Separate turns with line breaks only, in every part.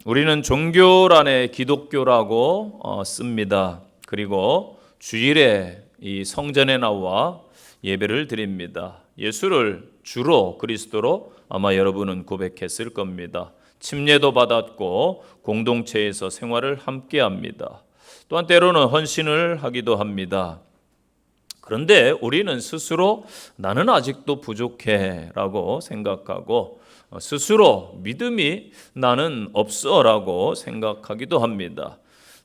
우리는 종교란에 기독교라고 씁니다. 그리고 주일에 이 성전에 나와 예배를 드립니다. 예수를 주로 그리스도로 아마 여러분은 고백했을 겁니다. 침례도 받았고 공동체에서 생활을 함께 합니다. 또한 때로는 헌신을 하기도 합니다. 그런데 우리는 스스로 나는 아직도 부족해 라고 생각하고 스스로 믿음이 나는 없어 라고 생각하기도 합니다.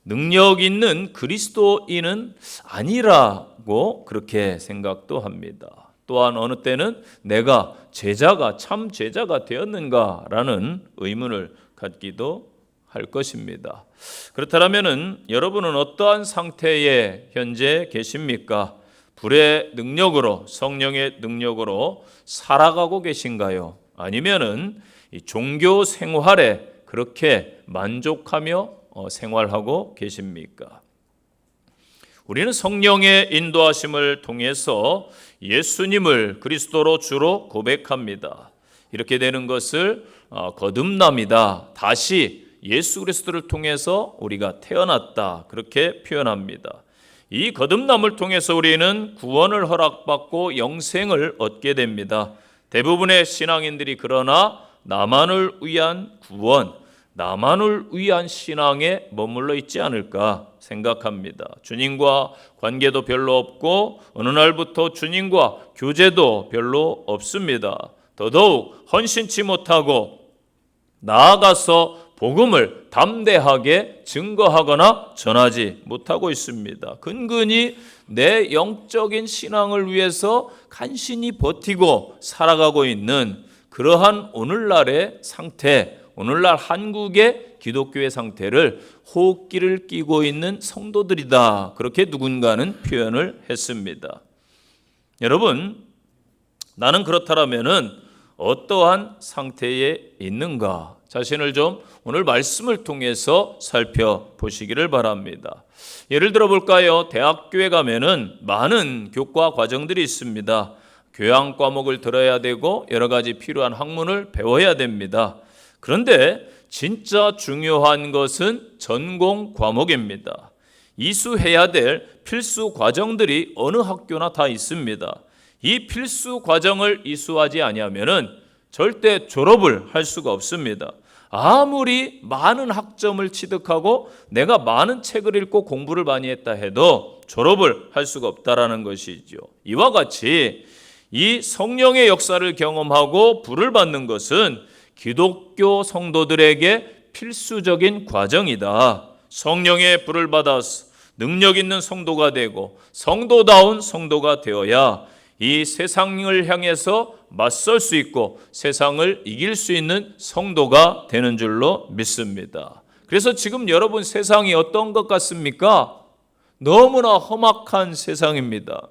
능력 있는 그리스도인은 아니라고 그렇게 생각도 합니다. 또한 어느 때는 내가 참 제자가 되었는가 라는 의문을 갖기도 할 것입니다. 그렇다면 여러분은 어떠한 상태에 현재 계십니까? 불의 능력으로, 성령의 능력으로 살아가고 계신가요? 아니면은 이 종교 생활에 그렇게 만족하며 생활하고 계십니까? 우리는 성령의 인도하심을 통해서 예수님을 그리스도로 주로 고백합니다. 이렇게 되는 것을 거듭남이다. 다시 예수 그리스도를 통해서 우리가 태어났다. 그렇게 표현합니다. 이 거듭남을 통해서 우리는 구원을 허락받고 영생을 얻게 됩니다. 대부분의 신앙인들이 그러나 나만을 위한 구원, 나만을 위한 신앙에 머물러 있지 않을까 생각합니다. 주님과 관계도 별로 없고 어느 날부터 주님과 교제도 별로 없습니다. 더더욱 헌신치 못하고 나아가서 복음을 담대하게 증거하거나 전하지 못하고 있습니다. 근근히 내 영적인 신앙을 위해서 간신히 버티고 살아가고 있는 그러한 오늘날의 상태, 오늘날 한국의 기독교의 상태를 호흡기를 끼고 있는 성도들이다. 그렇게 누군가는 표현을 했습니다. 여러분, 나는 그렇다라면은 어떠한 상태에 있는가? 자신을 좀 오늘 말씀을 통해서 살펴보시기를 바랍니다. 예를 들어 볼까요? 대학교에 가면은 많은 교과 과정들이 있습니다. 교양 과목을 들어야 되고 여러 가지 필요한 학문을 배워야 됩니다. 그런데 진짜 중요한 것은 전공 과목입니다. 이수해야 될 필수 과정들이 어느 학교나 다 있습니다. 이 필수 과정을 이수하지 아니하면은 절대 졸업을 할 수가 없습니다. 아무리 많은 학점을 취득하고 내가 많은 책을 읽고 공부를 많이 했다 해도 졸업을 할 수가 없다라는 것이죠. 이와 같이 이 성령의 역사를 경험하고 불을 받는 것은 기독교 성도들에게 필수적인 과정이다. 성령의 불을 받아서 능력 있는 성도가 되고 성도다운 성도가 되어야 이 세상을 향해서 맞설 수 있고 세상을 이길 수 있는 성도가 되는 줄로 믿습니다. 그래서 지금 여러분 세상이 어떤 것 같습니까? 너무나 험악한 세상입니다.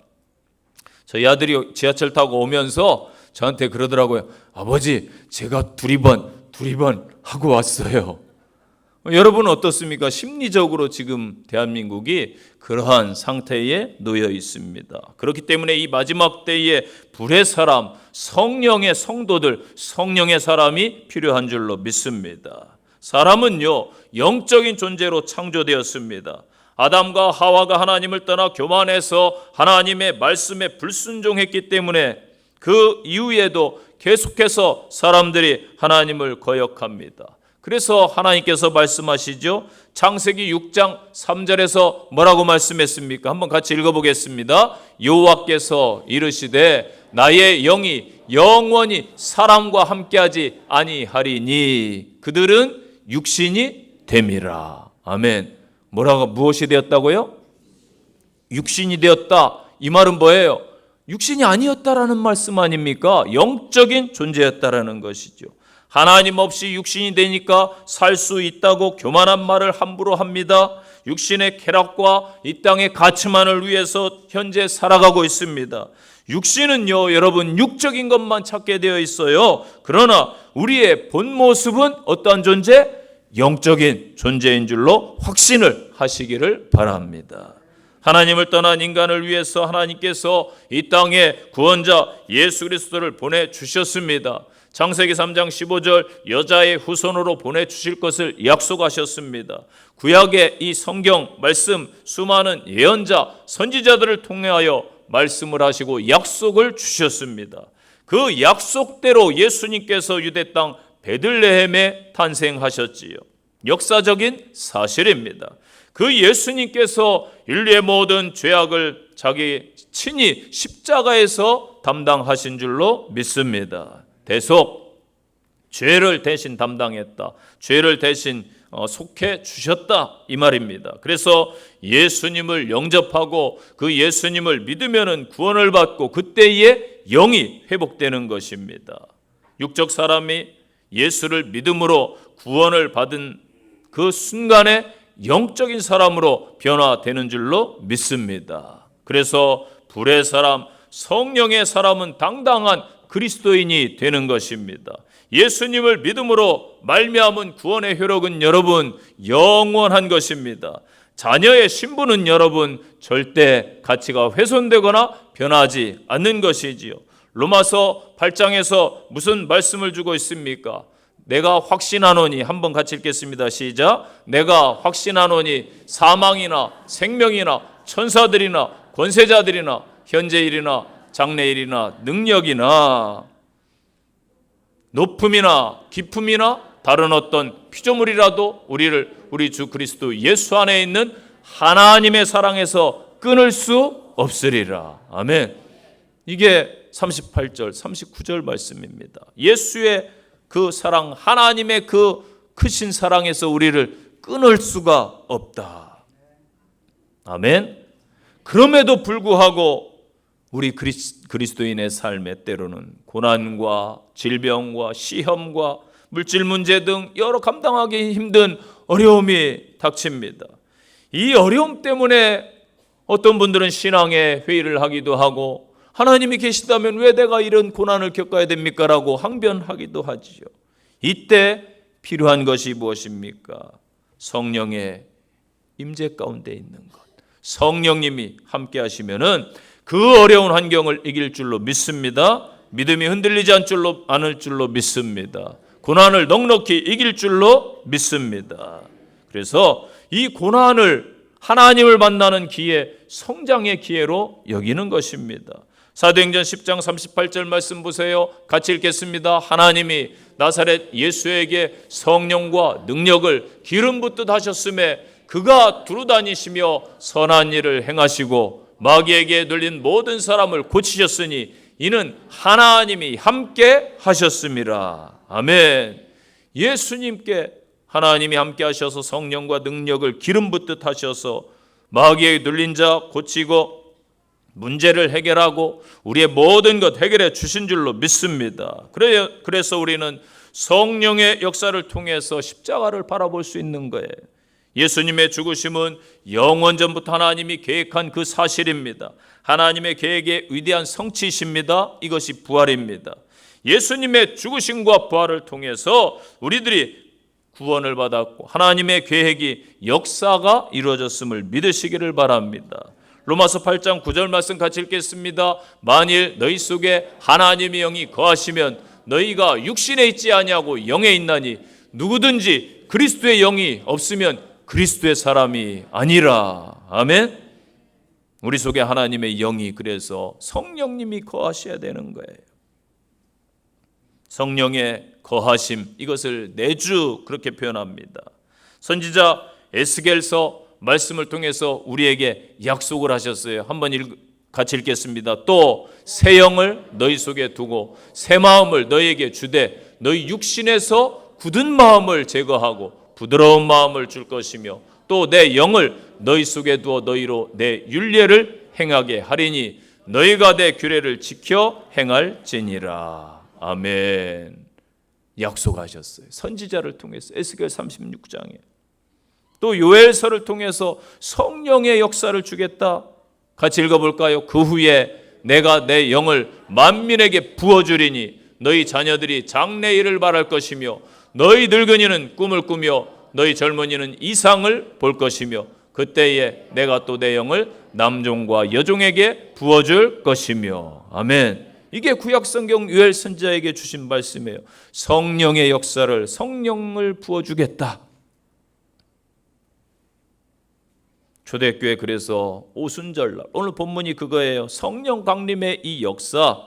저희 아들이 지하철 타고 오면서 저한테 그러더라고요. 아버지, 제가 두리번 하고 왔어요. 여러분은 어떻습니까? 심리적으로 지금 대한민국이 그러한 상태에 놓여 있습니다. 그렇기 때문에 이 마지막 때에 불의 사람, 성령의 성도들, 성령의 사람이 필요한 줄로 믿습니다. 사람은요, 영적인 존재로 창조되었습니다. 아담과 하와가 하나님을 떠나 교만해서 하나님의 말씀에 불순종했기 때문에 그 이후에도 계속해서 사람들이 하나님을 거역합니다. 그래서 하나님께서 말씀하시죠. 창세기 6장 3절에서 뭐라고 말씀했습니까? 한번 같이 읽어보겠습니다. 여호와께서 이르시되 나의 영이 영원히 사람과 함께하지 아니하리니 그들은 육신이 됨이라. 아멘. 무엇이 되었다고요? 육신이 되었다. 이 말은 뭐예요? 육신이 아니었다라는 말씀 아닙니까? 영적인 존재였다라는 것이죠. 하나님 없이 육신이 되니까 살 수 있다고 교만한 말을 함부로 합니다. 육신의 쾌락과 이 땅의 가치만을 위해서 현재 살아가고 있습니다. 육신은요, 여러분 육적인 것만 찾게 되어 있어요. 그러나 우리의 본 모습은 어떠한 존재? 영적인 존재인 줄로 확신을 하시기를 바랍니다. 하나님을 떠난 인간을 위해서 하나님께서 이 땅에 구원자 예수 그리스도를 보내주셨습니다. 창세기 3장 15절 여자의 후손으로 보내주실 것을 약속하셨습니다. 구약의 이 성경 말씀 수많은 예언자 선지자들을 통하여 말씀을 하시고 약속을 주셨습니다. 그 약속대로 예수님께서 유대 땅 베들레헴에 탄생하셨지요. 역사적인 사실입니다. 그 예수님께서 인류의 모든 죄악을 자기 친히 십자가에서 담당하신 줄로 믿습니다. 대속 죄를 대신 담당했다. 죄를 대신 속해 주셨다 이 말입니다. 그래서 예수님을 영접하고 그 예수님을 믿으면 구원을 받고 그때에 영이 회복되는 것입니다. 육적 사람이 예수를 믿음으로 구원을 받은 그 순간에 영적인 사람으로 변화되는 줄로 믿습니다. 그래서 불의 사람, 성령의 사람은 당당한 그리스도인이 되는 것입니다. 예수님을 믿음으로 말미암은 구원의 효력은 여러분 영원한 것입니다. 자녀의 신분은 여러분 절대 가치가 훼손되거나 변하지 않는 것이지요. 로마서 8장에서 무슨 말씀을 주고 있습니까? 내가 확신하노니, 한번 같이 읽겠습니다. 시작. 내가 확신하노니 사망이나 생명이나 천사들이나 권세자들이나 현재일이나 장래일이나 능력이나 높음이나 깊음이나 다른 어떤 피조물이라도 우리 주 그리스도 예수 안에 있는 하나님의 사랑에서 끊을 수 없으리라. 아멘. 이게 38절, 39절 말씀입니다. 예수의 그 사랑, 하나님의 그 크신 사랑에서 우리를 끊을 수가 없다. 아멘. 그럼에도 불구하고 우리 그리스도인의 삶에 때로는 고난과 질병과 시험과 물질 문제 등 여러 감당하기 힘든 어려움이 닥칩니다. 이 어려움 때문에 어떤 분들은 신앙의 회의를 하기도 하고 하나님이 계시다면 왜 내가 이런 고난을 겪어야 됩니까? 라고 항변하기도 하지요. 이때 필요한 것이 무엇입니까? 성령의 임재 가운데 있는 것. 성령님이 함께 하시면은 그 어려운 환경을 이길 줄로 믿습니다. 믿음이 흔들리지 않을 줄로 믿습니다. 고난을 넉넉히 이길 줄로 믿습니다. 그래서 이 고난을 하나님을 만나는 기회, 성장의 기회로 여기는 것입니다. 사도행전 10장 38절 말씀 보세요. 같이 읽겠습니다. 하나님이 나사렛 예수에게 성령과 능력을 기름 붓듯 하셨음에 그가 두루다니시며 선한 일을 행하시고 마귀에게 눌린 모든 사람을 고치셨으니 이는 하나님이 함께 하셨음이라. 아멘. 예수님께 하나님이 함께 하셔서 성령과 능력을 기름 붓듯 하셔서 마귀에 눌린 자 고치고 문제를 해결하고 우리의 모든 것 해결해 주신 줄로 믿습니다. 그래서 우리는 성령의 역사를 통해서 십자가를 바라볼 수 있는 거예요. 예수님의 죽으심은 영원전부터 하나님이 계획한 그 사실입니다. 하나님의 계획의 위대한 성취이십니다. 이것이 부활입니다. 예수님의 죽으심과 부활을 통해서 우리들이 구원을 받았고 하나님의 계획이 역사가 이루어졌음을 믿으시기를 바랍니다. 로마서 8장 9절 말씀 같이 읽겠습니다. 만일 너희 속에 하나님의 영이 거하시면 너희가 육신에 있지 아니하고 영에 있나니 누구든지 그리스도의 영이 없으면 그리스도의 사람이 아니라. 아멘. 우리 속에 하나님의 영이, 그래서 성령님이 거하셔야 되는 거예요. 성령의 거하심, 이것을 내주 그렇게 표현합니다. 선지자 에스겔서 말씀을 통해서 우리에게 약속을 하셨어요. 한번 같이 읽겠습니다. 또 새 영을 너희 속에 두고 새 마음을 너희에게 주되 너희 육신에서 굳은 마음을 제거하고 부드러운 마음을 줄 것이며 또 내 영을 너희 속에 두어 너희로 내 율례를 행하게 하리니 너희가 내 규례를 지켜 행할지니라. 아멘. 약속하셨어요. 선지자를 통해서 에스겔 36장에 또 요엘서를 통해서 성령의 역사를 주겠다. 같이 읽어볼까요? 그 후에 내가 내 영을 만민에게 부어주리니 너희 자녀들이 장래일을 말할 것이며 너희 늙은이는 꿈을 꾸며 너희 젊은이는 이상을 볼 것이며 그때에 내가 또 내 영을 남종과 여종에게 부어줄 것이며. 아멘. 이게 구약성경 요엘 선지자에게 주신 말씀이에요. 성령의 역사를, 성령을 부어주겠다. 초대교회 그래서 오순절날, 오늘 본문이 그거예요. 성령 강림의 이 역사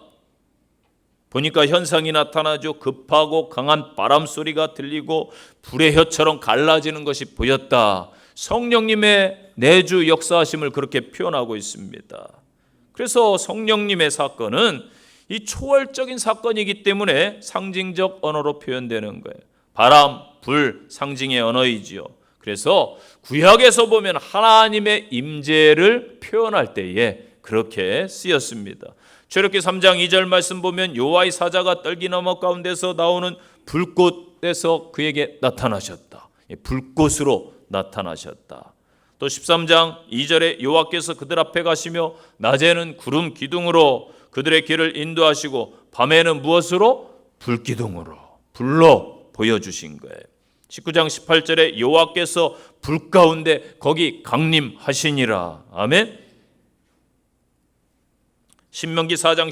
보니까 현상이 나타나죠. 급하고 강한 바람 소리가 들리고 불의 혀처럼 갈라지는 것이 보였다. 성령님의 내주 역사하심을 그렇게 표현하고 있습니다. 그래서 성령님의 사건은 이 초월적인 사건이기 때문에 상징적 언어로 표현되는 거예요. 바람, 불, 상징의 언어이지요. 그래서 구약에서 보면 하나님의 임재를 표현할 때에 그렇게 쓰였습니다. 출애굽기 3장 2절 말씀 보면 여호와의 사자가 떨기나무 가운데서 나오는 불꽃에서 그에게 나타나셨다. 불꽃으로 나타나셨다. 또 13장 2절에 여호와께서 그들 앞에 가시며 낮에는 구름 기둥으로 그들의 길을 인도하시고 밤에는 무엇으로? 불기둥으로, 불로 보여주신 거예요. 19장 18절에 여호와께서 불 가운데 거기 강림하시니라. 아멘. 신명기 4장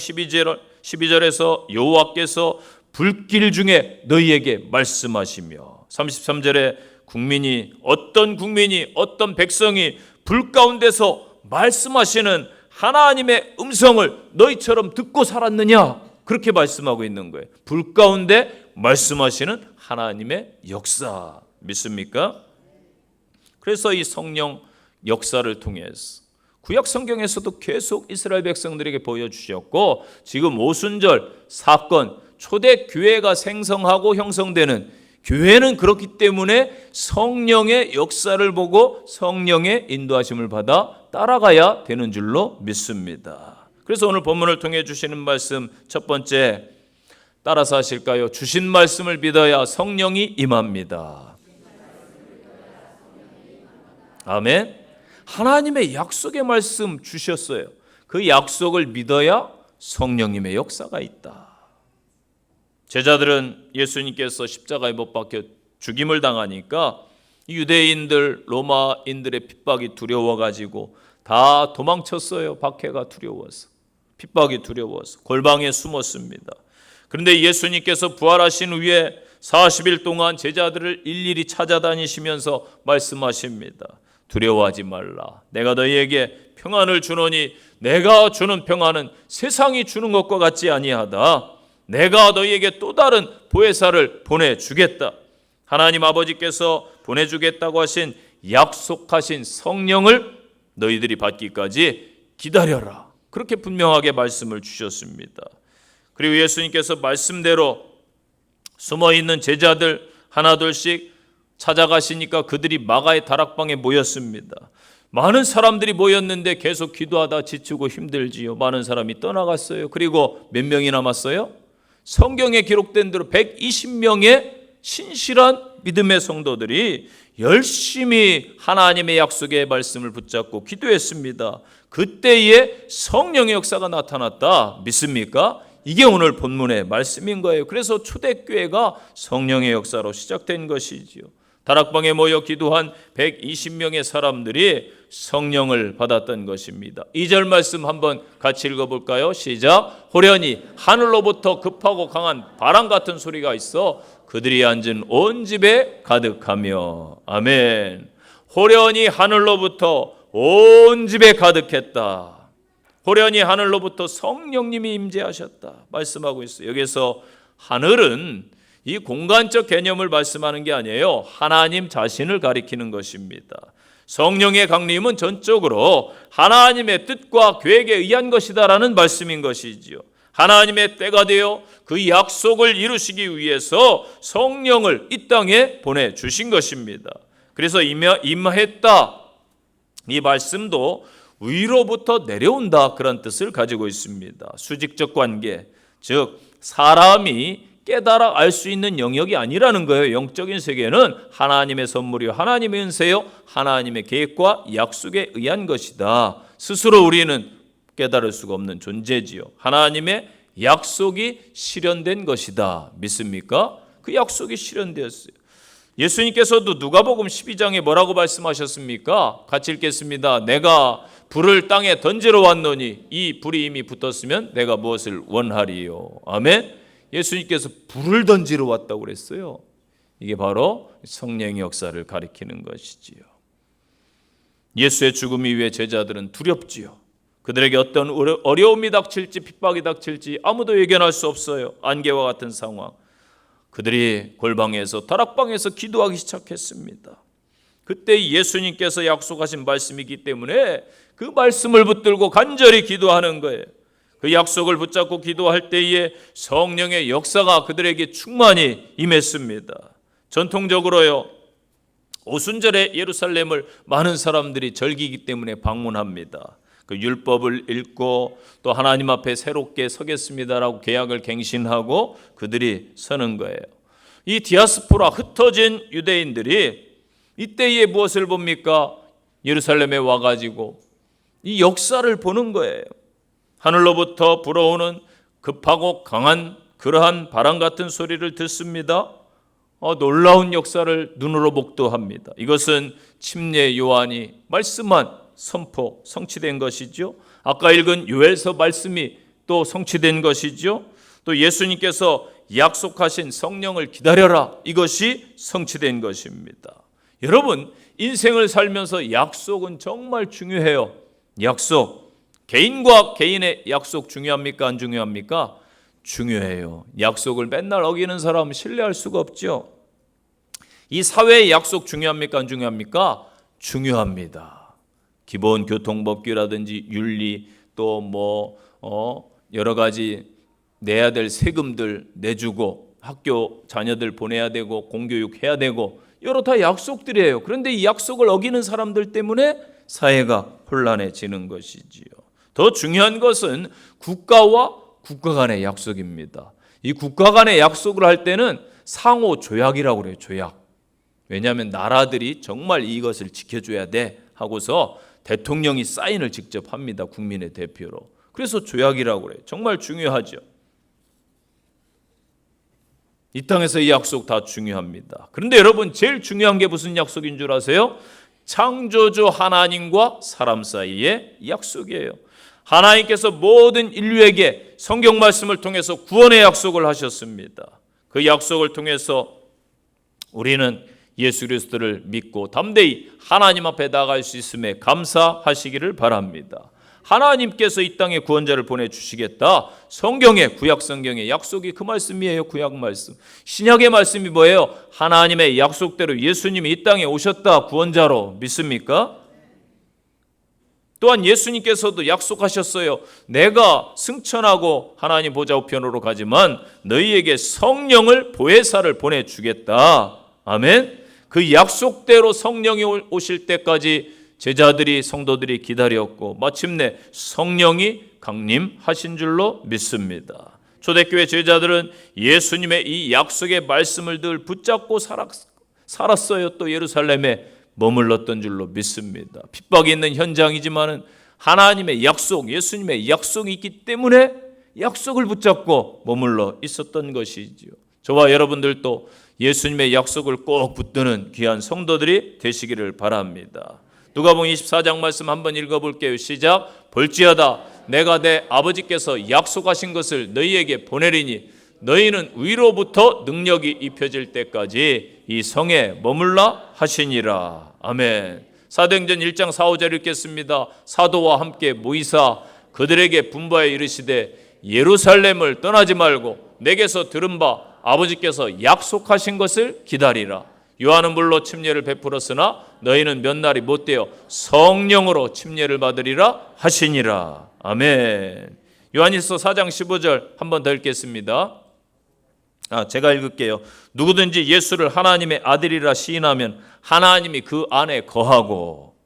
12절에서 여호와께서 불길 중에 너희에게 말씀하시며 33절에 어떤 백성이 불 가운데서 말씀하시는 하나님의 음성을 너희처럼 듣고 살았느냐? 그렇게 말씀하고 있는 거예요. 불 가운데 말씀하시는 하나님의 역사 믿습니까? 그래서 이 성령 역사를 통해서 구약 성경에서도 계속 이스라엘 백성들에게 보여주셨고 지금 오순절 사건 초대 교회가 생성하고 형성되는 교회는 그렇기 때문에 성령의 역사를 보고 성령의 인도하심을 받아 따라가야 되는 줄로 믿습니다. 그래서 오늘 본문을 통해 주시는 말씀 첫 번째 따라서 하실까요? 주신 말씀을 믿어야 성령이 임합니다. 아멘. 하나님의 약속의 말씀 주셨어요. 그 약속을 믿어야 성령님의 역사가 있다. 제자들은 예수님께서 십자가에 못 박혀 죽임을 당하니까 유대인들, 로마인들의 핍박이 두려워가지고 다 도망쳤어요. 박해가 두려워서, 핍박이 두려워서 골방에 숨었습니다. 그런데 예수님께서 부활하신 후에 40일 동안 제자들을 일일이 찾아다니시면서 말씀하십니다. 두려워하지 말라. 내가 너희에게 평안을 주노니 내가 주는 평안은 세상이 주는 것과 같지 아니하다. 내가 너희에게 또 다른 보혜사를 보내주겠다. 하나님 아버지께서 보내주겠다고 하신 약속하신 성령을 너희들이 받기까지 기다려라. 그렇게 분명하게 말씀을 주셨습니다. 그리고 예수님께서 말씀대로 숨어있는 제자들 하나둘씩 찾아가시니까 그들이 마가의 다락방에 모였습니다. 많은 사람들이 모였는데 계속 기도하다 지치고 힘들지요. 많은 사람이 떠나갔어요. 그리고 몇 명이 남았어요? 성경에 기록된 대로 120명의 신실한 믿음의 성도들이 열심히 하나님의 약속의 말씀을 붙잡고 기도했습니다. 그때에 성령의 역사가 나타났다. 믿습니까? 이게 오늘 본문의 말씀인 거예요. 그래서 초대교회가 성령의 역사로 시작된 것이지요. 다락방에 모여 기도한 120명의 사람들이 성령을 받았던 것입니다. 2절 말씀 한번 같이 읽어볼까요? 시작. 호련히 하늘로부터 급하고 강한 바람 같은 소리가 있어 그들이 앉은 온 집에 가득하며. 아멘. 호련히 하늘로부터 온 집에 가득했다. 호련히 하늘로부터 성령님이 임재하셨다 말씀하고 있어요. 여기서 하늘은 이 공간적 개념을 말씀하는 게 아니에요. 하나님 자신을 가리키는 것입니다. 성령의 강림은 전적으로 하나님의 뜻과 계획에 의한 것이다라는 말씀인 것이지요. 하나님의 때가 되어 그 약속을 이루시기 위해서 성령을 이 땅에 보내주신 것입니다. 그래서 임했다. 이 말씀도 위로부터 내려온다 그런 뜻을 가지고 있습니다. 수직적 관계, 즉 사람이 깨달아 알 수 있는 영역이 아니라는 거예요. 영적인 세계는 하나님의 선물이요, 하나님의 은혜요, 하나님의 계획과 약속에 의한 것이다. 스스로 우리는 깨달을 수가 없는 존재지요. 하나님의 약속이 실현된 것이다. 믿습니까? 그 약속이 실현되었어요. 예수님께서도 누가복음 12장에 뭐라고 말씀하셨습니까? 같이 읽겠습니다. 내가 불을 땅에 던지러 왔노니 이 불이 이미 붙었으면 내가 무엇을 원하리요. 아멘. 예수님께서 불을 던지러 왔다고 그랬어요. 이게 바로 성령의 역사를 가리키는 것이지요. 예수의 죽음 이후에 제자들은 두렵지요. 그들에게 어떤 어려움이 닥칠지 핍박이 닥칠지 아무도 예견할 수 없어요. 안개와 같은 상황. 그들이 골방에서 다락방에서 기도하기 시작했습니다. 그때 예수님께서 약속하신 말씀이기 때문에 그 말씀을 붙들고 간절히 기도하는 거예요. 그 약속을 붙잡고 기도할 때에 성령의 역사가 그들에게 충만히 임했습니다. 전통적으로요, 오순절에 예루살렘을 많은 사람들이 절기이기 때문에 방문합니다. 그 율법을 읽고 또 하나님 앞에 새롭게 서겠습니다라고 계약을 갱신하고 그들이 서는 거예요. 이 디아스포라 흩어진 유대인들이 이때에 무엇을 봅니까? 예루살렘에 와가지고 이 역사를 보는 거예요. 하늘로부터 불어오는 급하고 강한 그러한 바람 같은 소리를 듣습니다. 놀라운 역사를 눈으로 목도합니다. 이것은 침례 요한이 말씀한 선포, 성취된 것이죠. 아까 읽은 요엘서 말씀이 또 성취된 것이죠. 또 예수님께서 약속하신 성령을 기다려라, 이것이 성취된 것입니다. 여러분, 인생을 살면서 약속은 정말 중요해요. 약속, 개인과 개인의 약속 중요합니까? 안 중요합니까? 중요해요. 약속을 맨날 어기는 사람은 신뢰할 수가 없죠. 이 사회의 약속 중요합니까? 안 중요합니까? 중요합니다. 기본 교통법규라든지 윤리 또 여러 가지 내야 될 세금들 내주고 학교 자녀들 보내야 되고 공교육 해야 되고 여러 다 약속들이에요. 그런데 이 약속을 어기는 사람들 때문에 사회가 혼란해지는 것이지요. 더 중요한 것은 국가와 국가 간의 약속입니다. 이 국가 간의 약속을 할 때는 상호 조약이라고 그래요. 조약. 왜냐하면 나라들이 정말 이것을 지켜줘야 돼 하고서 대통령이 사인을 직접 합니다. 국민의 대표로. 그래서 조약이라고 그래요. 정말 중요하죠. 이 땅에서 이 약속 다 중요합니다. 그런데 여러분, 제일 중요한 게 무슨 약속인 줄 아세요? 창조주 하나님과 사람 사이의 약속이에요. 하나님께서 모든 인류에게 성경 말씀을 통해서 구원의 약속을 하셨습니다. 그 약속을 통해서 우리는 예수 그리스도를 믿고 담대히 하나님 앞에 나갈 수 있음에 감사하시기를 바랍니다. 하나님께서 이 땅에 구원자를 보내주시겠다. 성경의 구약 성경의 약속이 그 말씀이에요. 구약 말씀. 신약의 말씀이 뭐예요? 하나님의 약속대로 예수님이 이 땅에 오셨다. 구원자로 믿습니까? 또한 예수님께서도 약속하셨어요. 내가 승천하고 하나님 보좌 우편으로 가지만 너희에게 성령을 보혜사를 보내주겠다. 아멘. 그 약속대로 성령이 오실 때까지 제자들이 성도들이 기다렸고 마침내 성령이 강림하신 줄로 믿습니다. 초대교회 제자들은 예수님의 이 약속의 말씀을 늘 붙잡고 살았어요. 또 예루살렘에 머물렀던 줄로 믿습니다. 핍박이 있는 현장이지만은 하나님의 약속, 예수님의 약속이 있기 때문에 약속을 붙잡고 머물러 있었던 것이지요. 저와 여러분들도 예수님의 약속을 꼭 붙드는 귀한 성도들이 되시기를 바랍니다. 누가복음 24장 말씀 한번 읽어볼게요. 시작. 볼지어다 내가 내 아버지께서 약속하신 것을 너희에게 보내리니 너희는 위로부터 능력이 입혀질 때까지 이 성에 머물라 하시니라. 아멘. 사도행전 1장 4, 5절 읽겠습니다. 사도와 함께 모이사 그들에게 분부하여 이르시되 예루살렘을 떠나지 말고 내게서 들은 바 아버지께서 약속하신 것을 기다리라. 요한은 물로 침례를 베풀었으나 너희는 몇 날이 못되어 성령으로 침례를 받으리라 하시니라. 아멘. 요한일서 4장 15절 한번 더 읽겠습니다. 제가 읽을게요. 누구든지 예수를 하나님의 아들이라 시인하면 하나님이 그 안에 거하고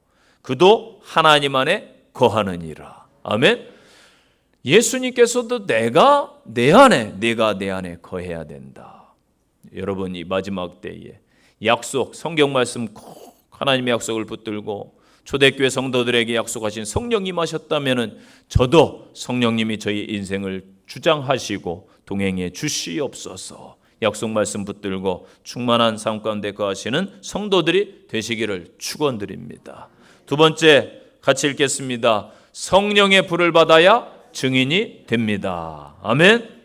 그도 하나님 안에 거하느니라. 아멘. 예수님께서도 내가 내 안에 거해야 된다. 여러분, 이 마지막 때에 약속, 성경 말씀 꼭 하나님의 약속을 붙들고 초대교회 성도들에게 약속하신 성령님 하셨다면은 저도 성령님이 저희 인생을 주장하시고 동행해 주시옵소서. 약속 말씀 붙들고 충만한 삶 가운데 거하시는 성도들이 되시기를 축원드립니다. 두 번째 같이 읽겠습니다. 성령의 불을 받아야 증인이 됩니다. 아멘.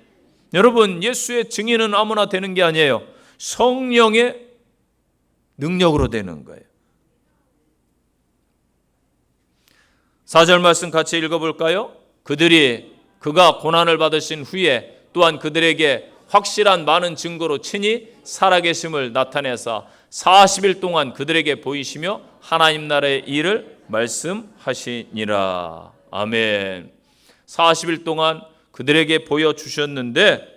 여러분, 예수의 증인은 아무나 되는 게 아니에요. 성령의 능력으로 되는 거예요. 4절 말씀 같이 읽어볼까요? 그가 고난을 받으신 후에 또한 그들에게 확실한 많은 증거로 친히 살아계심을 나타내사 40일 동안 그들에게 보이시며 하나님 나라의 일을 말씀하시니라. 아멘. 40일 동안 그들에게 보여주셨는데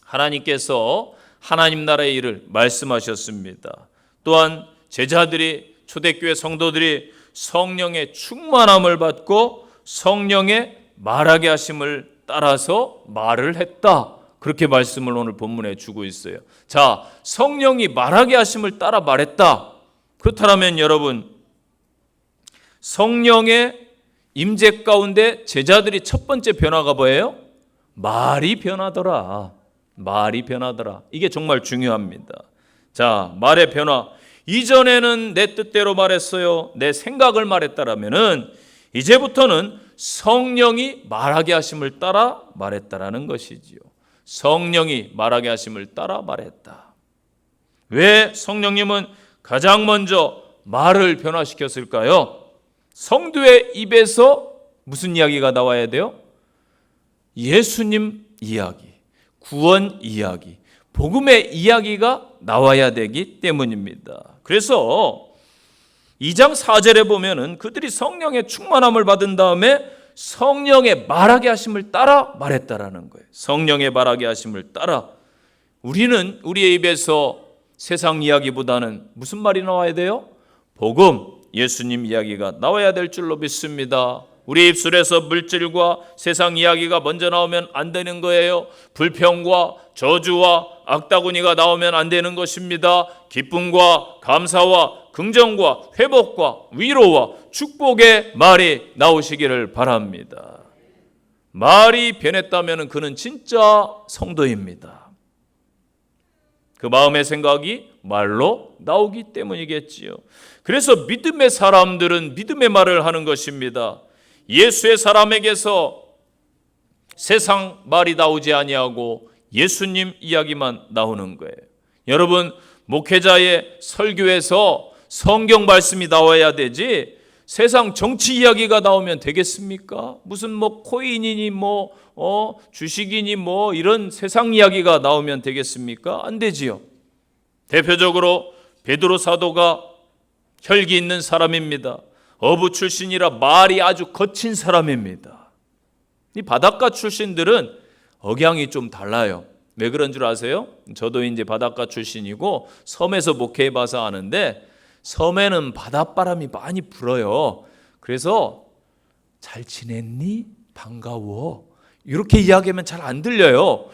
하나님께서 하나님 나라의 일을 말씀하셨습니다. 또한 제자들이, 초대교회 성도들이 성령의 충만함을 받고 성령의 말하게 하심을 따라서 말을 했다. 그렇게 말씀을 오늘 본문에 주고 있어요. 자, 성령이 말하게 하심을 따라 말했다. 그렇다면 여러분, 성령의 임재 가운데 제자들이 첫 번째 변화가 뭐예요? 말이 변하더라. 말이 변하더라. 이게 정말 중요합니다. 자, 말의 변화. 이전에는 내 뜻대로 말했어요. 내 생각을 말했다라면은 이제부터는 성령이 말하게 하심을 따라 말했다라는 것이지요. 성령이 말하게 하심을 따라 말했다. 왜 성령님은 가장 먼저 말을 변화시켰을까요? 성도의 입에서 무슨 이야기가 나와야 돼요? 예수님 이야기, 구원 이야기, 복음의 이야기가 나와야 되기 때문입니다. 그래서 2장 4절에 보면은 그들이 성령의 충만함을 받은 다음에 성령의 말하게 하심을 따라 말했다라는 거예요. 성령의 말하게 하심을 따라. 우리는 우리의 입에서 세상 이야기보다는 무슨 말이 나와야 돼요? 복음, 예수님 이야기가 나와야 될 줄로 믿습니다. 우리 입술에서 물질과 세상 이야기가 먼저 나오면 안 되는 거예요. 불평과 저주와 악다구니가 나오면 안 되는 것입니다. 기쁨과 감사와 긍정과 회복과 위로와 축복의 말이 나오시기를 바랍니다. 말이 변했다면 그는 진짜 성도입니다. 그 마음의 생각이 말로 나오기 때문이겠지요. 그래서 믿음의 사람들은 믿음의 말을 하는 것입니다. 예수의 사람에게서 세상 말이 나오지 아니하고 예수님 이야기만 나오는 거예요. 여러분, 목회자의 설교에서 성경 말씀이 나와야 되지 세상 정치 이야기가 나오면 되겠습니까? 무슨 코인이니 주식이니 이런 세상 이야기가 나오면 되겠습니까? 안 되지요. 대표적으로 베드로 사도가 혈기 있는 사람입니다. 어부 출신이라 말이 아주 거친 사람입니다. 이 바닷가 출신들은 억양이 좀 달라요. 왜 그런 줄 아세요? 저도 이제 바닷가 출신이고 섬에서 목회해봐서 아는데 섬에는 바닷바람이 많이 불어요. 그래서 잘 지냈니? 반가워. 이렇게 이야기하면 잘 안 들려요.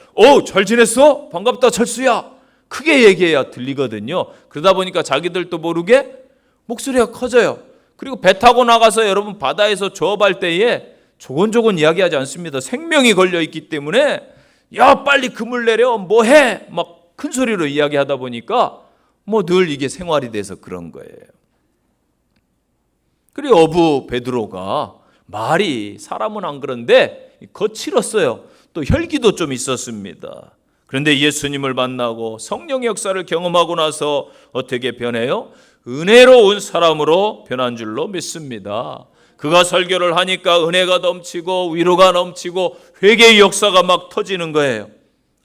잘 지냈어? 반갑다 철수야. 크게 얘기해야 들리거든요. 그러다 보니까 자기들도 모르게 목소리가 커져요. 그리고 배 타고 나가서 여러분 바다에서 조업할 때에 조곤조곤 이야기하지 않습니다. 생명이 걸려있기 때문에 야 빨리 그물 내려 뭐해 막 큰 소리로 이야기하다 보니까 늘 이게 생활이 돼서 그런 거예요. 그리고 어부 베드로가 말이 사람은 안 그런데 거칠었어요. 또 혈기도 좀 있었습니다. 그런데 예수님을 만나고 성령의 역사를 경험하고 나서 어떻게 변해요? 은혜로운 사람으로 변한 줄로 믿습니다. 그가 설교를 하니까 은혜가 넘치고 위로가 넘치고 회개의 역사가 막 터지는 거예요.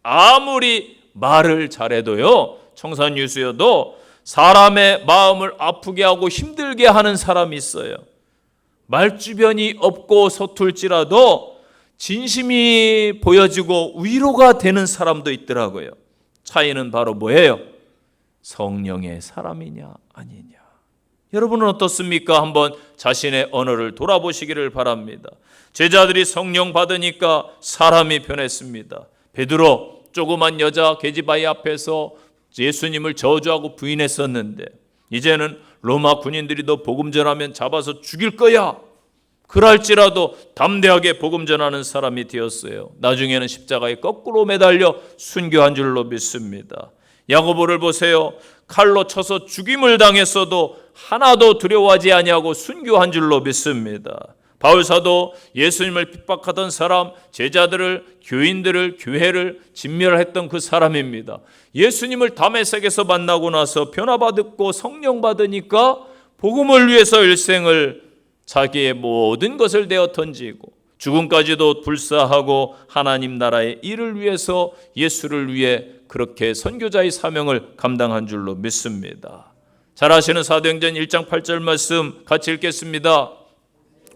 아무리 말을 잘해도요, 청산유수여도 사람의 마음을 아프게 하고 힘들게 하는 사람이 있어요. 말주변이 없고 서툴지라도 진심이 보여지고 위로가 되는 사람도 있더라고요. 차이는 바로 뭐예요? 성령의 사람이냐 아니냐. 여러분은 어떻습니까? 한번 자신의 언어를 돌아보시기를 바랍니다. 제자들이 성령 받으니까 사람이 변했습니다. 베드로 조그만 여자 계집아이 앞에서 예수님을 저주하고 부인했었는데 이제는 로마 군인들이 너 복음 전하면 잡아서 죽일 거야. 그럴지라도 담대하게 복음 전하는 사람이 되었어요. 나중에는 십자가에 거꾸로 매달려 순교한 줄로 믿습니다. 야고보를 보세요. 칼로 쳐서 죽임을 당했어도 하나도 두려워하지 아니하고 순교한 줄로 믿습니다. 바울사도 예수님을 핍박하던 사람, 제자들을, 교인들을, 교회를 진멸했던 그 사람입니다. 예수님을 다메섹에서 만나고 나서 변화받았고 성령 받으니까 복음을 위해서 일생을 자기의 모든 것을 내어 던지고 죽음까지도 불사하고 하나님 나라의 일을 위해서 예수를 위해 그렇게 선교자의 사명을 감당한 줄로 믿습니다. 잘 아시는 사도행전 1장 8절 말씀 같이 읽겠습니다.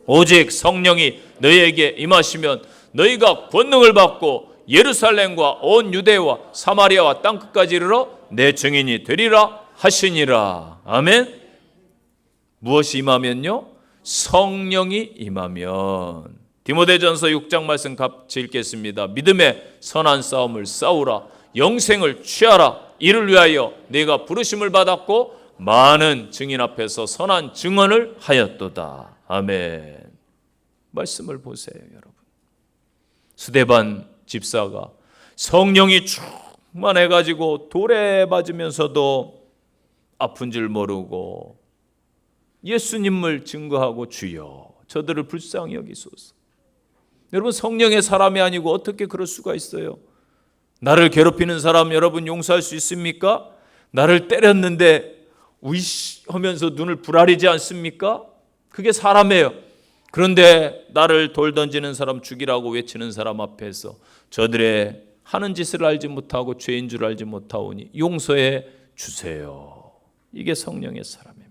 오직 성령이 너희에게 임하시면 너희가 권능을 받고 예루살렘과 온 유대와 사마리아와 땅끝까지 이르러 내 증인이 되리라 하시니라. 아멘. 무엇이 임하면요? 성령이 임하면. 디모데전서 6장 말씀 같이 읽겠습니다. 믿음의 선한 싸움을 싸우라. 영생을 취하라. 이를 위하여 네가 부르심을 받았고 많은 증인 앞에서 선한 증언을 하였도다. 아멘. 말씀을 보세요, 여러분. 스데반 집사가 성령이 충만해가지고 돌에 맞으면서도 아픈 줄 모르고 예수님을 증거하고 주여 저들을 불쌍히 여기소서. 여러분, 성령의 사람이 아니고 어떻게 그럴 수가 있어요? 나를 괴롭히는 사람 여러분 용서할 수 있습니까? 나를 때렸는데 우이씨 하면서 눈을 부라리지 않습니까? 그게 사람이에요. 그런데 나를 돌 던지는 사람 죽이라고 외치는 사람 앞에서 저들의 하는 짓을 알지 못하고 죄인 줄 알지 못하오니 용서해 주세요. 이게 성령의 사람입니다.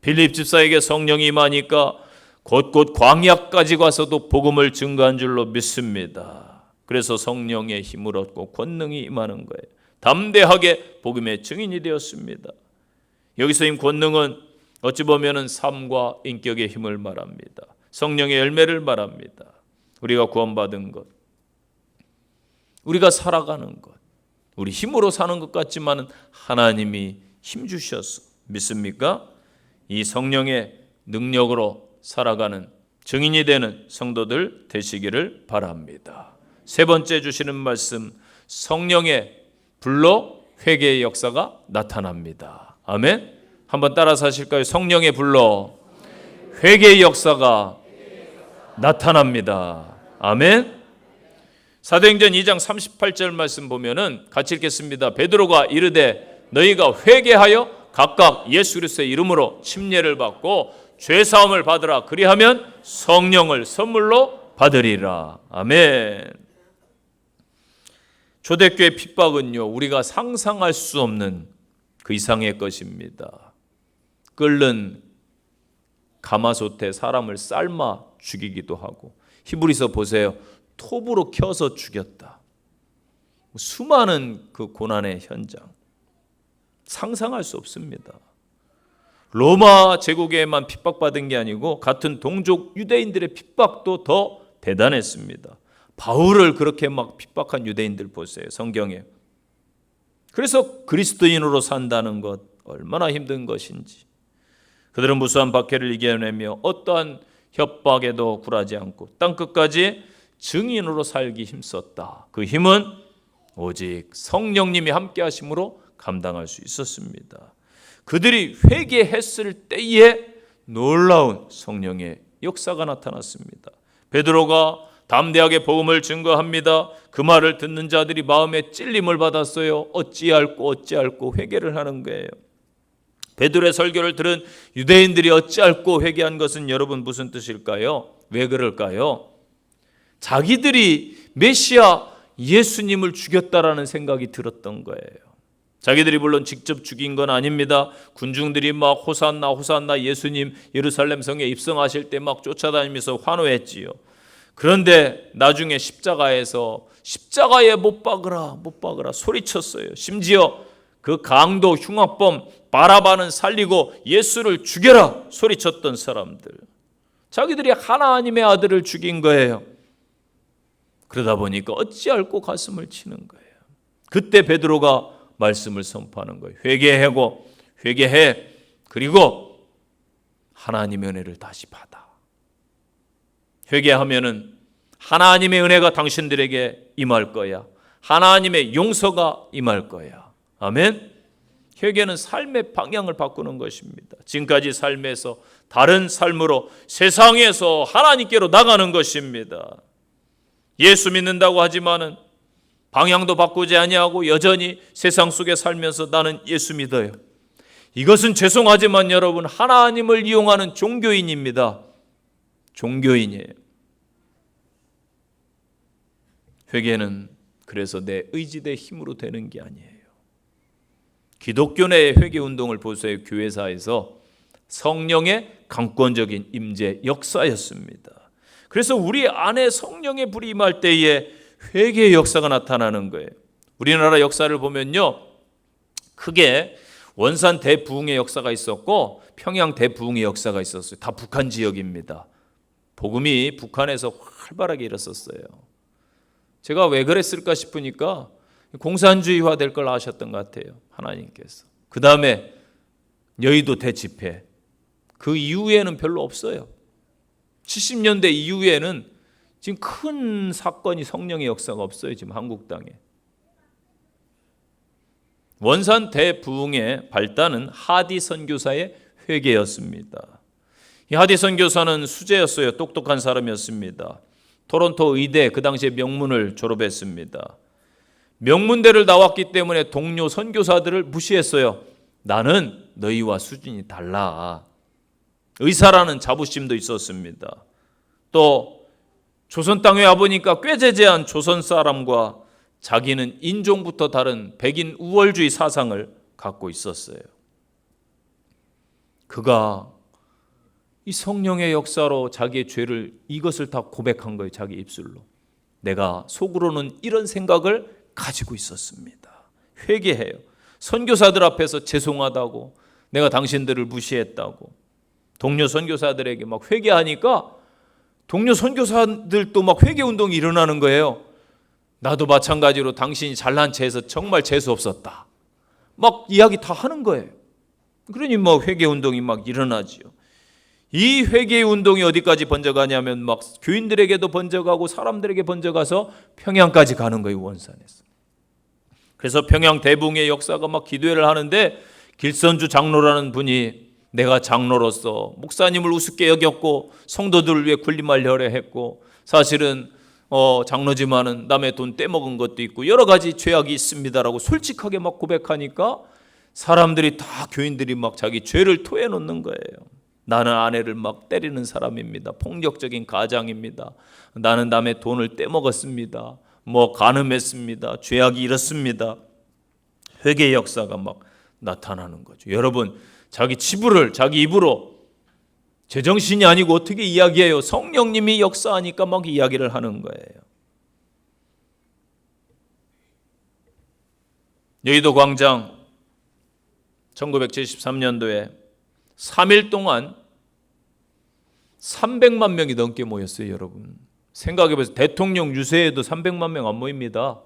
빌립 집사에게 성령이 임하니까 곳곳 광야까지 가서도 복음을 증거한 줄로 믿습니다. 그래서 성령의 힘을 얻고 권능이 임하는 거예요. 담대하게 복음의 증인이 되었습니다. 여기서 이 권능은 어찌 보면 삶과 인격의 힘을 말합니다. 성령의 열매를 말합니다. 우리가 구원받은 것, 우리가 살아가는 것, 우리 힘으로 사는 것 같지만 하나님이 힘 주셔서 믿습니까? 이 성령의 능력으로 살아가는 증인이 되는 성도들 되시기를 바랍니다. 세 번째 주시는 말씀, 성령의 불로 회개의 역사가 나타납니다. 아멘. 한번 따라서 하실까요? 성령의 불로 회개의 역사가 나타납니다. 아멘. 사도행전 2장 38절 말씀 보면은 같이 읽겠습니다. 베드로가 이르되 너희가 회개하여 각각 예수 그리스도의 이름으로 침례를 받고 죄 사함을 받으라. 그리하면 성령을 선물로 받으리라. 아멘. 초대교회 핍박은요, 우리가 상상할 수 없는 그 이상의 것입니다. 끓는 가마솥에 사람을 삶아 죽이기도 하고, 히브리서 보세요. 톱으로 켜서 죽였다. 수많은 그 고난의 현장. 상상할 수 없습니다. 로마 제국에만 핍박받은 게 아니고 같은 동족 유대인들의 핍박도 더 대단했습니다. 바울을 그렇게 막 핍박한 유대인들 보세요. 성경에. 그래서 그리스도인으로 산다는 것 얼마나 힘든 것인지. 그들은 무수한 박해를 이겨내며 어떠한 협박에도 굴하지 않고 땅끝까지 증인으로 살기 힘썼다. 그 힘은 오직 성령님이 함께 하심으로 감당할 수 있었습니다. 그들이 회개했을 때에 놀라운 성령의 역사가 나타났습니다. 베드로가 담대하게 복음을 증거합니다. 그 말을 듣는 자들이 마음에 찔림을 받았어요. 어찌할꼬 회개를 하는 거예요. 베드로의 설교를 들은 유대인들이 어찌할꼬 회개한 것은 여러분 무슨 뜻일까요? 왜 그럴까요? 자기들이 메시아 예수님을 죽였다라는 생각이 들었던 거예요. 자기들이 물론 직접 죽인 건 아닙니다. 군중들이 막 호산나 호산나 예수님 예루살렘 성에 입성하실 때 막 쫓아다니면서 환호했지요. 그런데 나중에 십자가에 못 박으라 소리쳤어요. 심지어 그 강도 흉악범 바라바는 살리고 예수를 죽여라 소리쳤던 사람들. 자기들이 하나님의 아들을 죽인 거예요. 그러다 보니까 어찌할꼬 가슴을 치는 거예요. 그때 베드로가 말씀을 선포하는 거예요. 회개해. 그리고 하나님의 은혜를 다시 받아. 회개하면은 하나님의 은혜가 당신들에게 임할 거야. 하나님의 용서가 임할 거야. 아멘. 회개는 삶의 방향을 바꾸는 것입니다. 지금까지 삶에서 다른 삶으로 세상에서 하나님께로 나가는 것입니다. 예수 믿는다고 하지만은 방향도 바꾸지 아니하고 여전히 세상 속에 살면서 나는 예수 믿어요. 이것은 죄송하지만 여러분, 하나님을 이용하는 종교인입니다. 종교인이에요. 회개는 그래서 내 의지 내 힘으로 되는 게 아니에요. 기독교 내 회개 운동을 보세요. 교회사에서 성령의 강권적인 임재 역사였습니다. 그래서 우리 안에 성령의 불이 임할 때에 회개의 역사가 나타나는 거예요. 우리나라 역사를 보면요, 크게 원산 대부흥의 역사가 있었고 평양 대부흥의 역사가 있었어요. 다 북한 지역입니다. 복음이 북한에서 활발하게 일었었어요. 제가 왜 그랬을까 싶으니까 공산주의화 될 걸 아셨던 것 같아요. 하나님께서. 그 다음에 여의도 대집회. 그 이후에는 별로 없어요. 70년대 이후에는 지금 큰 사건이 성령의 역사가 없어요. 지금 한국 땅에. 원산 대부흥의 발단은 하디 선교사의 회개였습니다. 이 하디 선교사는 수재였어요. 똑똑한 사람이었습니다. 토론토 의대 그 당시에 명문을 졸업했습니다. 명문대를 나왔기 때문에 동료 선교사들을 무시했어요. 나는 너희와 수준이 달라. 의사라는 자부심도 있었습니다. 또 조선 땅에 와보니까 꾀재재한 조선 사람과 자기는 인종부터 다른 백인 우월주의 사상을 갖고 있었어요. 그가 이 성령의 역사로 자기의 죄를 이것을 다 고백한 거예요. 자기 입술로. 내가 속으로는 이런 생각을 가지고 있었습니다. 회개해요. 선교사들 앞에서 죄송하다고, 내가 당신들을 무시했다고. 동료 선교사들에게 막 회개하니까 동료 선교사들도 막 회개 운동이 일어나는 거예요. 나도 마찬가지로 당신이 잘난 체해서 정말 재수 없었다. 막 이야기 다 하는 거예요. 그러니 막 회개 운동이 막 일어나지요. 이 회개 운동이 어디까지 번져가냐면 막 교인들에게도 번져가고 사람들에게 번져가서 평양까지 가는 거예요. 원산에서. 그래서 평양 대부흥의 역사가 막 기도회를 하는데 길선주 장로라는 분이 내가 장로로서 목사님을 우습게 여겼고 성도들을 위해 군림하려 했고 사실은 장로지만은 남의 돈 떼먹은 것도 있고 여러 가지 죄악이 있습니다라고 솔직하게 막 고백하니까 사람들이 다 교인들이 막 자기 죄를 토해놓는 거예요. 나는 아내를 막 때리는 사람입니다. 폭력적인 가장입니다. 나는 남의 돈을 떼먹었습니다. 뭐 간음했습니다. 죄악이 이렇습니다. 회개의 역사가 막 나타나는 거죠. 여러분, 자기 치부를 자기 입으로 제정신이 아니고 어떻게 이야기해요? 성령님이 역사하니까 막 이야기를 하는 거예요. 여의도 광장 1973년도에 3일 동안 300만 명이 넘게 모였어요. 여러분 생각해보세요. 대통령 유세에도 300만 명 안 모입니다.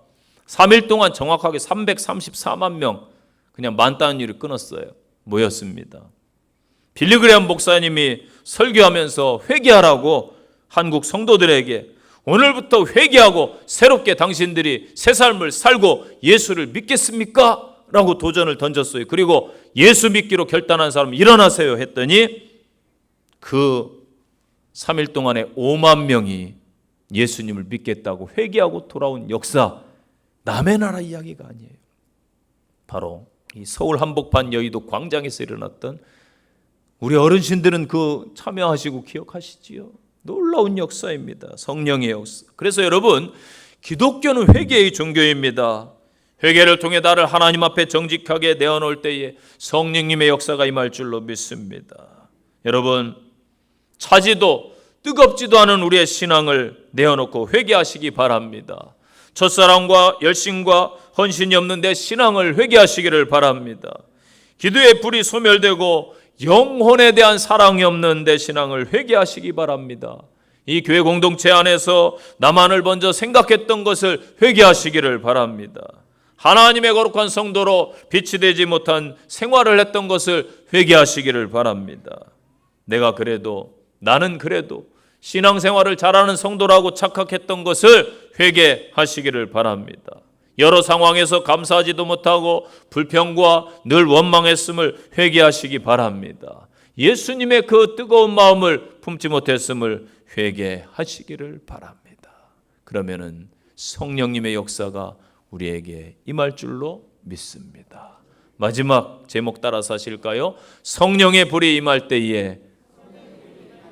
3일 동안 정확하게 334만 명 그냥 만 단위로 끊었어요. 모였습니다. 빌리그레암 목사님이 설교하면서 회개하라고 한국 성도들에게 오늘부터 회개하고 새롭게 당신들이 새 삶을 살고 예수를 믿겠습니까? 라고 도전을 던졌어요. 그리고 예수 믿기로 결단한 사람 일어나세요 했더니 그 3일 동안에 5만 명이 예수님을 믿겠다고 회개하고 돌아온 역사, 남의 나라 이야기가 아니에요. 바로 이 서울 한복판 여의도 광장에서 일어났던 우리 어르신들은 그 참여하시고 기억하시지요? 놀라운 역사입니다. 성령의 역사. 그래서 여러분, 기독교는 회개의 종교입니다. 회개를 통해 나를 하나님 앞에 정직하게 내어놓을 때에 성령님의 역사가 임할 줄로 믿습니다. 여러분, 차지도 뜨겁지도 않은 우리의 신앙을 내어놓고 회개하시기 바랍니다. 첫사랑과 열심과 헌신이 없는 내 신앙을 회개하시기를 바랍니다. 기도의 불이 소멸되고 영혼에 대한 사랑이 없는 내 신앙을 회개하시기 바랍니다. 이 교회 공동체 안에서 나만을 먼저 생각했던 것을 회개하시기를 바랍니다. 하나님의 거룩한 성도로 빛이 되지 못한 생활을 했던 것을 회개하시기를 바랍니다. 나는 그래도 신앙생활을 잘하는 성도라고 착각했던 것을 회개하시기를 바랍니다. 여러 상황에서 감사하지도 못하고 불평과 늘 원망했음을 회개하시기 바랍니다. 예수님의 그 뜨거운 마음을 품지 못했음을 회개하시기를 바랍니다. 그러면은 성령님의 역사가 우리에게 임할 줄로 믿습니다. 마지막 제목 따라서 하실까요? 성령의 불이 임할 때에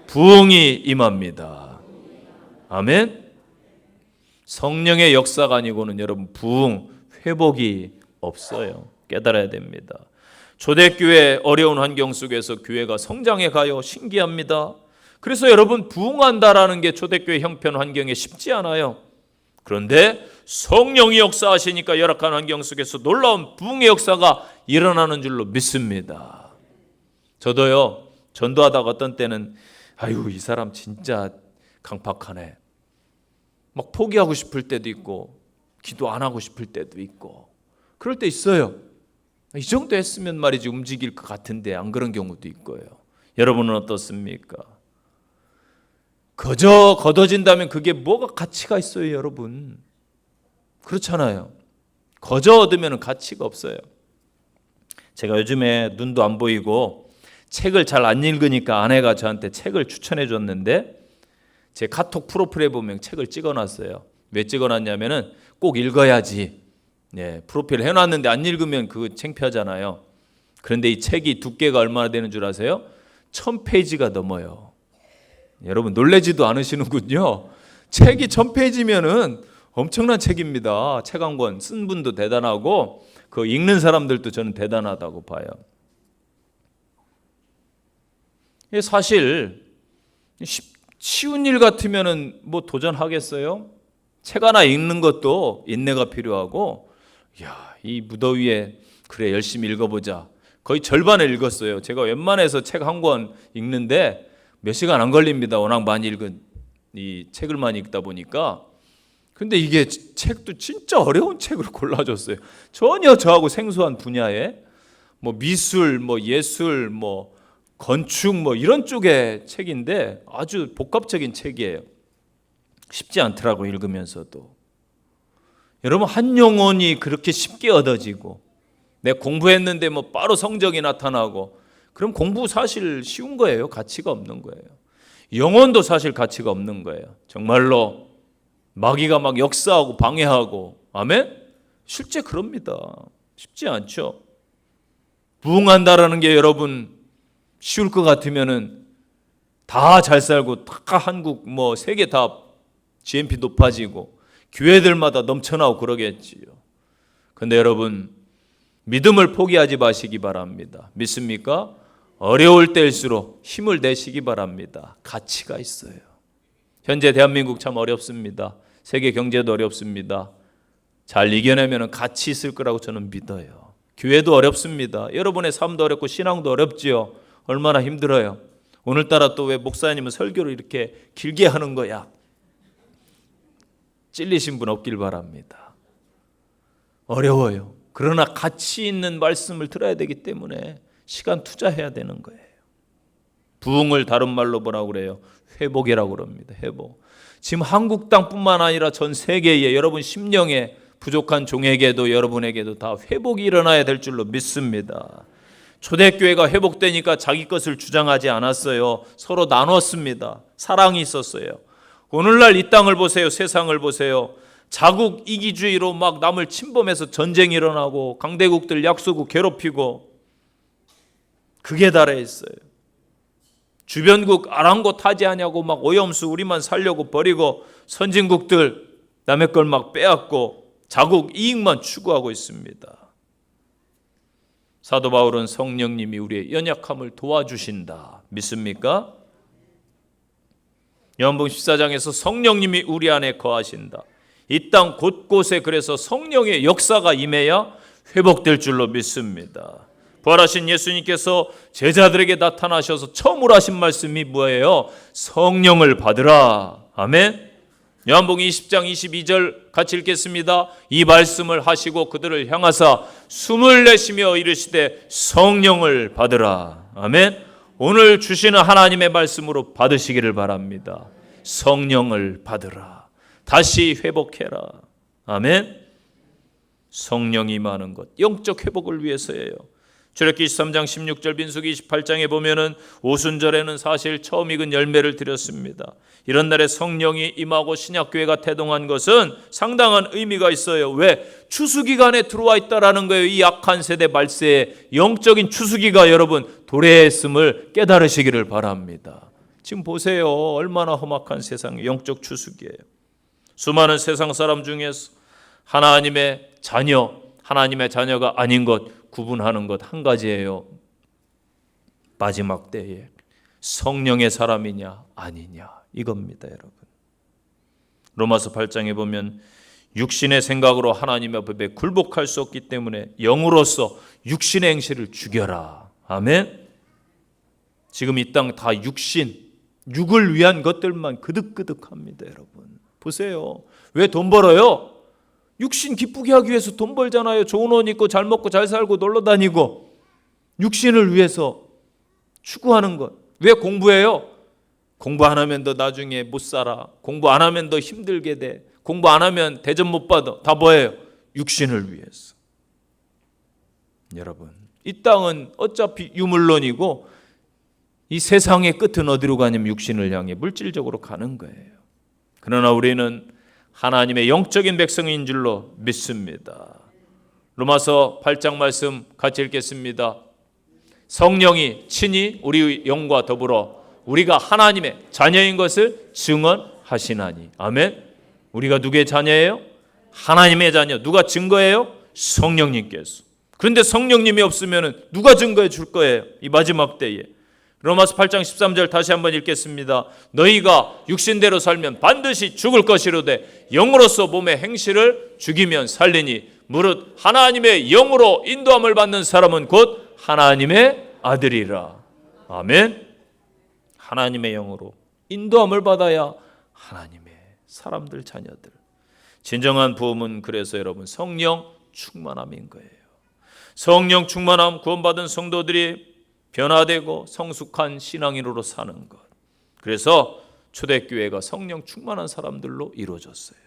부흥이 임합니다. 아멘. 성령의 역사가 아니고는 여러분 부흥, 회복이 없어요. 깨달아야 됩니다. 초대교회 어려운 환경 속에서 교회가 성장해 가요. 신기합니다. 그래서 여러분 부흥한다라는 게 초대교회 형편 환경에 쉽지 않아요. 그런데 성령이 역사하시니까 열악한 환경 속에서 놀라운 부흥의 역사가 일어나는 줄로 믿습니다. 저도요, 전도하다가 어떤 때는 아유, 이 사람 진짜 강팍하네. 막 포기하고 싶을 때도 있고 기도 안 하고 싶을 때도 있고 그럴 때 있어요. 이 정도 했으면 말이지 움직일 것 같은데 안 그런 경우도 있고요. 여러분은 어떻습니까? 그저 걷어진다면 그게 뭐가 가치가 있어요, 여러분? 그렇잖아요. 거저 얻으면 가치가 없어요. 제가 요즘에 눈도 안 보이고 책을 잘 안 읽으니까 아내가 저한테 책을 추천해 줬는데 제 카톡 프로필에 보면 책을 찍어놨어요. 왜 찍어놨냐면은 꼭 읽어야지. 프로필 해놨는데 안 읽으면 그거 창피하잖아요. 그런데 이 책이 두께가 얼마나 되는 줄 아세요? 1000페이지가 넘어요. 여러분 놀라지도 않으시는군요. 책이 1000페이지면은 엄청난 책입니다. 책 한 권 쓴 분도 대단하고 그 읽는 사람들도 저는 대단하다고 봐요. 사실 쉬운 일 같으면은 뭐 도전하겠어요? 책 하나 읽는 것도 인내가 필요하고, 야, 이 무더위에 그래 열심히 읽어보자. 거의 절반을 읽었어요. 제가 웬만해서 책 한 권 읽는데 몇 시간 안 걸립니다. 워낙 많이 읽은 이 책을 많이 읽다 보니까. 근데 이게 책도 진짜 어려운 책을 골라줬어요. 전혀 저하고 생소한 분야에 뭐 미술, 뭐 예술, 뭐 건축 뭐 이런 쪽의 책인데 아주 복합적인 책이에요. 쉽지 않더라고 읽으면서도. 여러분 한 영혼이 그렇게 쉽게 얻어지고 내 공부했는데 뭐 바로 성적이 나타나고 그럼 공부 사실 쉬운 거예요. 가치가 없는 거예요. 영혼도 사실 가치가 없는 거예요. 정말로 마귀가 막 역사하고 방해하고 아멘? 실제 그럽니다. 쉽지 않죠. 부흥한다라는 게 여러분 쉬울 것 같으면은 다 잘 살고 다 한국 뭐 세계 다 GNP 높아지고 교회들마다 넘쳐나고 그러겠지요. 그런데 여러분 믿음을 포기하지 마시기 바랍니다. 믿습니까? 어려울 때일수록 힘을 내시기 바랍니다. 가치가 있어요. 현재 대한민국 참 어렵습니다. 세계 경제도 어렵습니다. 잘 이겨내면 가치 있을 거라고 저는 믿어요. 교회도 어렵습니다. 여러분의 삶도 어렵고 신앙도 어렵지요. 얼마나 힘들어요. 오늘따라 또 왜 목사님은 설교를 이렇게 길게 하는 거야? 찔리신 분 없길 바랍니다. 어려워요. 그러나 가치 있는 말씀을 들어야 되기 때문에 시간 투자해야 되는 거예요. 부흥을 다른 말로 뭐라고 그래요? 회복이라고 그럽니다. 회복. 지금 한국 땅뿐만 아니라 전 세계에 여러분 심령에 부족한 종에게도 여러분에게도 다 회복이 일어나야 될 줄로 믿습니다. 초대교회가 회복되니까 자기 것을 주장하지 않았어요. 서로 나눴습니다. 사랑이 있었어요. 오늘날 이 땅을 보세요. 세상을 보세요. 자국 이기주의로 막 남을 침범해서 전쟁이 일어나고 강대국들 약소국 괴롭히고 그게 달해 있어요. 주변국 아랑곳하지 않냐고 막 오염수 우리만 살려고 버리고 선진국들 남의 걸 막 빼앗고 자국 이익만 추구하고 있습니다. 사도 바울은 성령님이 우리의 연약함을 도와주신다. 믿습니까? 요한복음 14장에서 성령님이 우리 안에 거하신다. 이 땅 곳곳에 그래서 성령의 역사가 임해야 회복될 줄로 믿습니다. 부활하신 예수님께서 제자들에게 나타나셔서 처음으로 하신 말씀이 뭐예요? 성령을 받으라. 아멘. 요한복음 20장 22절 같이 읽겠습니다. 이 말씀을 하시고 그들을 향하사 숨을 내쉬며 이르시되 성령을 받으라. 아멘. 오늘 주시는 하나님의 말씀으로 받으시기를 바랍니다. 성령을 받으라. 다시 회복해라. 아멘. 성령이 임하는 것, 영적 회복을 위해서예요. 출애굽기 23장 16절, 민수기 28장에 보면은 오순절에는 사실 처음 익은 열매를 드렸습니다. 이런 날에 성령이 임하고 신약교회가 태동한 것은 상당한 의미가 있어요. 왜? 추수기간에 들어와 있다라는 거예요. 이 약한 세대 말세에 영적인 추수기가 여러분 도래했음을 깨달으시기를 바랍니다. 지금 보세요. 얼마나 험악한 세상에 영적 추수기예요. 수많은 세상 사람 중에서 하나님의 자녀, 하나님의 자녀가 아닌 것 구분하는 것 한 가지예요. 마지막 때에 성령의 사람이냐 아니냐 이겁니다, 여러분. 로마서 8장에 보면 육신의 생각으로 하나님의 법에 굴복할 수 없기 때문에 영으로서 육신의 행실을 죽여라. 아멘. 지금 이 땅 다 육을 위한 것들만 그득그득합니다, 여러분. 보세요. 왜 돈 벌어요? 육신 기쁘게 하기 위해서 돈 벌잖아요. 좋은 옷 입고 잘 먹고 잘 살고 놀러 다니고 육신을 위해서 추구하는 것. 왜 공부해요? 공부 안 하면 너 나중에 못 살아. 공부 안 하면 너 힘들게 돼. 공부 안 하면 대접 못 받아. 다 뭐예요? 육신을 위해서. 여러분, 이 땅은 어차피 유물론이고 이 세상의 끝은 어디로 가냐면 육신을 향해 물질적으로 가는 거예요. 그러나 우리는 하나님의 영적인 백성인 줄로 믿습니다. 로마서 8장 말씀 같이 읽겠습니다. 성령이 친히 우리 영과 더불어 우리가 하나님의 자녀인 것을 증언하시나니. 아멘. 우리가 누구의 자녀예요? 하나님의 자녀. 누가 증거해요? 성령님께서. 그런데 성령님이 없으면 누가 증거해 줄 거예요? 이 마지막 때에. 로마서 8장 13절 다시 한번 읽겠습니다. 너희가 육신대로 살면 반드시 죽을 것이로되 영으로서 몸의 행실을 죽이면 살리니 무릇 하나님의 영으로 인도함을 받는 사람은 곧 하나님의 아들이라. 아멘. 하나님의 영으로 인도함을 받아야 하나님의 사람들, 자녀들. 진정한 부흥은 그래서 여러분 성령 충만함인 거예요. 성령 충만함, 구원받은 성도들이 변화되고 성숙한 신앙인으로 사는 것. 그래서 초대교회가 성령 충만한 사람들로 이루어졌어요.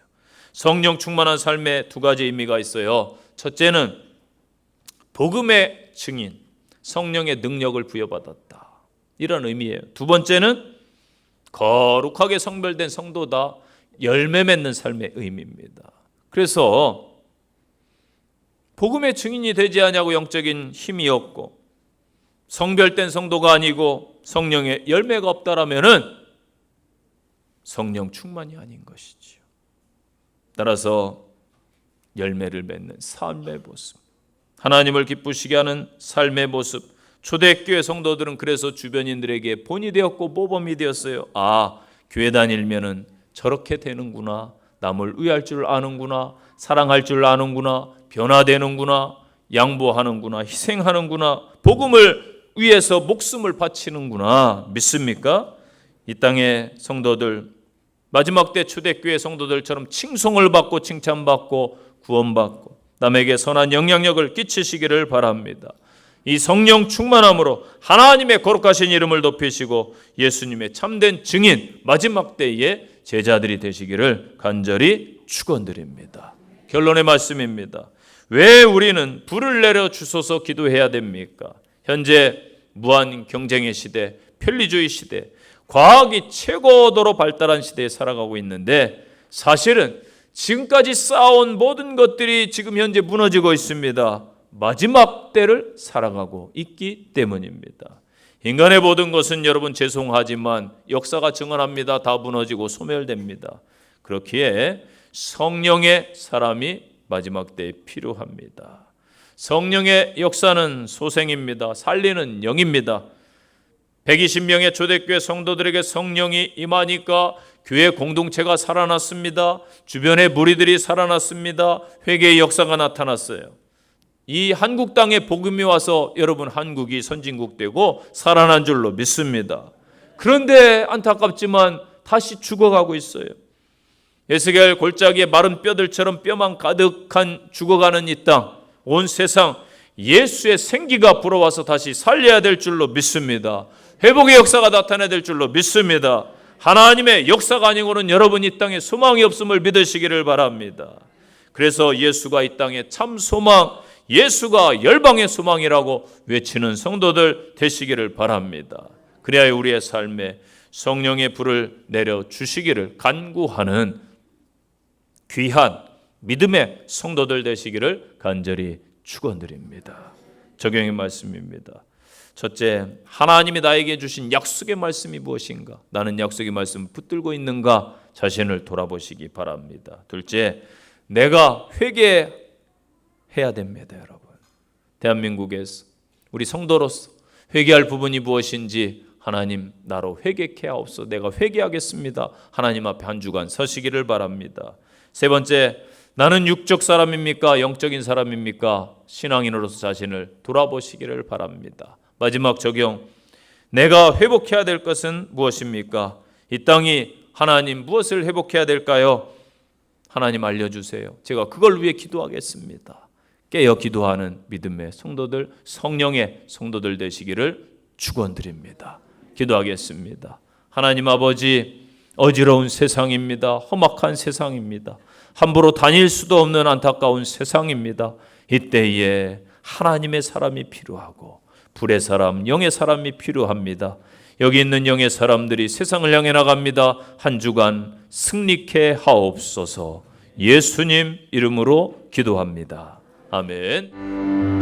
성령 충만한 삶에 두 가지 의미가 있어요. 첫째는 복음의 증인, 성령의 능력을 부여받았다. 이런 의미예요. 두 번째는 거룩하게 성별된 성도다. 열매 맺는 삶의 의미입니다. 그래서 복음의 증인이 되지 않냐고 영적인 힘이 없고 성별된 성도가 아니고 성령의 열매가 없다라면은 성령 충만이 아닌 것이지요. 따라서 열매를 맺는 삶의 모습, 하나님을 기쁘시게 하는 삶의 모습. 초대교회 성도들은 그래서 주변인들에게 본이 되었고 모범이 되었어요. 아, 교회 다니면은 저렇게 되는구나. 남을 의할 줄 아는구나. 사랑할 줄 아는구나. 변화되는구나. 양보하는구나. 희생하는구나. 복음을 위해서 목숨을 바치는구나. 믿습니까? 이 땅의 성도들, 마지막 때 초대교회 성도들처럼 칭송을 받고 칭찬받고 구원받고 남에게 선한 영향력을 끼치시기를 바랍니다. 이 성령 충만함으로 하나님의 거룩하신 이름을 높이시고 예수님의 참된 증인, 마지막 때의 제자들이 되시기를 간절히 축원드립니다. 결론의 말씀입니다. 왜 우리는 불을 내려 주소서 기도해야 됩니까? 현재 무한 경쟁의 시대, 편리주의 시대, 과학이 최고도로 발달한 시대에 살아가고 있는데 사실은 지금까지 쌓아온 모든 것들이 지금 현재 무너지고 있습니다. 마지막 때를 살아가고 있기 때문입니다. 인간의 모든 것은 여러분 죄송하지만 역사가 증언합니다. 다 무너지고 소멸됩니다. 그렇기에 성령의 사람이 마지막 때에 필요합니다. 성령의 역사는 소생입니다. 살리는 영입니다. 120명의 초대교회 성도들에게 성령이 임하니까 교회 공동체가 살아났습니다. 주변의 무리들이 살아났습니다. 회개의 역사가 나타났어요. 이 한국 땅에 복음이 와서 여러분 한국이 선진국 되고 살아난 줄로 믿습니다. 그런데 안타깝지만 다시 죽어가고 있어요. 에스겔 골짜기에 마른 뼈들처럼 뼈만 가득한 죽어가는 이 땅, 온 세상 예수의 생기가 불어와서 다시 살려야 될 줄로 믿습니다. 회복의 역사가 나타나야 될 줄로 믿습니다. 하나님의 역사가 아니고는 여러분 이 땅에 소망이 없음을 믿으시기를 바랍니다. 그래서 예수가 이 땅에 참 소망, 예수가 열방의 소망이라고 외치는 성도들 되시기를 바랍니다. 그래야 우리의 삶에 성령의 불을 내려주시기를 간구하는 귀한 믿음의 성도들 되시기를 간절히 축원드립니다. 적용의 말씀입니다. 첫째, 하나님이 나에게 주신 약속의 말씀이 무엇인가? 나는 약속의 말씀을 붙들고 있는가? 자신을 돌아보시기 바랍니다. 둘째, 내가 회개해야 됩니다, 여러분. 대한민국에서 우리 성도로서 회개할 부분이 무엇인지 하나님 나로 회개케 하옵소서. 내가 회개하겠습니다. 하나님 앞에 한 주간 서시기를 바랍니다. 세 번째, 나는 육적 사람입니까? 영적인 사람입니까? 신앙인으로서 자신을 돌아보시기를 바랍니다. 마지막 적용, 내가 회복해야 될 것은 무엇입니까? 이 땅이 하나님 무엇을 회복해야 될까요? 하나님 알려주세요. 제가 그걸 위해 기도하겠습니다. 깨어 기도하는 믿음의 성도들, 성령의 성도들 되시기를 축원드립니다. 기도하겠습니다. 하나님 아버지, 어지러운 세상입니다. 험악한 세상입니다. 함부로 다닐 수도 없는 안타까운 세상입니다. 이때에 하나님의 사람이 필요하고 불의 사람, 영의 사람이 필요합니다. 여기 있는 영의 사람들이 세상을 향해 나갑니다. 한 주간 승리케 하옵소서. 예수님 이름으로 기도합니다. 아멘.